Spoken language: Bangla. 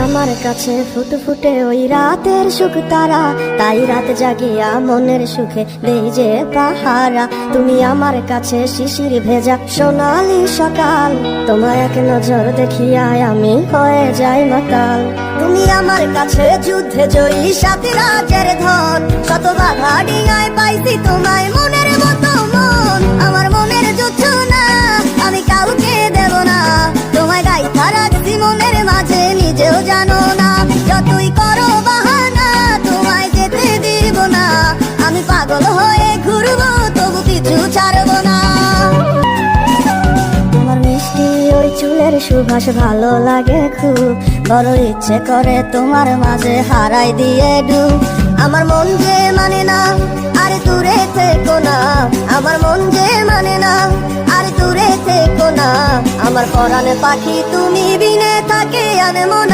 আমার কাছে ফুটফুটে ওই রাতের সুখ তারা, তাই রাত জাগিয়া মনের সুখে দেই যে পাহারা। তুমি আমার কাছে শিশির ভেজা সোনালি সকাল, তোমায় এক নজর দেখিয়া আমি হয়ে যাই মাতাল। তুমি আমার কাছে যুদ্ধে জয়ী সাথী রাজের ধন, শত বাধা ডিঙায় পাইছি তোমায় মনের মতো মন। আমার মনের যুদ্ধ না আমি কাউকে দেব না, তোমায় গাইথা রাখছি মনের মাঝে নিজেও জানো না। যতই করো বাহানা তোমায় যেতে দিব না, আমি পাগল হয়ে ঘুরবো তবু কিছু ছাড়বো না। তোমার মিষ্টি ওই চুলের সুবাস ভালো লাগে খুব, বড় ইচ্ছে করে তোমার মাঝে হারাই দিয়ে ডুব। আমার মন যে মানে না আর দূরে থেকো না, আমার মন যে মানে না আর দূরে থেকো না। আমার পরাণে পাখি তুমি বিনে থাকে আনে মন।